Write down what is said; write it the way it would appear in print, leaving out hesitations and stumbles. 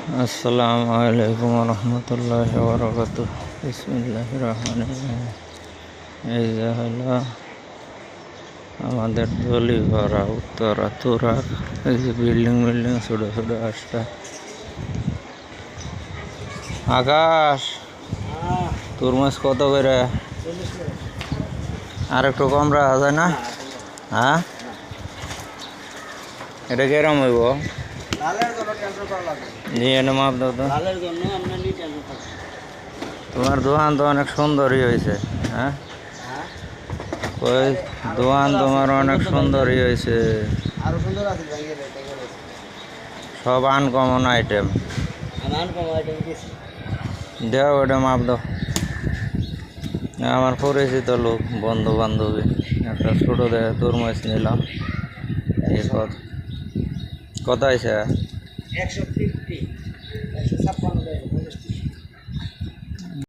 আসসালামু আলাইকুম রহমতুল্লাহি ওয়া বারাকাতুহু। বিসমিল্লাহির রহমানির রহিম। এই যে হলো আমাদের দলিপাড়া উত্তরা তুরাগ। এই যে বিল্ডিং ছোটো ছোটো আসটা। আকাশ, তরমুজ কত করে? আর একটু কম রাখা যায় না? হ্যাঁ, এটা কিরম হইব? নিয়ে এনে মাপ দাও তো। তোমার দোকান তো অনেক সুন্দরই হয়েছে। হ্যাঁ, ওই দোকান তোমার অনেক সুন্দরই হয়েছে। সব আনকমন আইটেম। দেও ওটা মাপ দাও। আমার পরিচিত লোক, বন্ধু বান্ধবী, একটা ছোটো দেখে তরমুজ নিলাম। এই কত হয়েছে? 150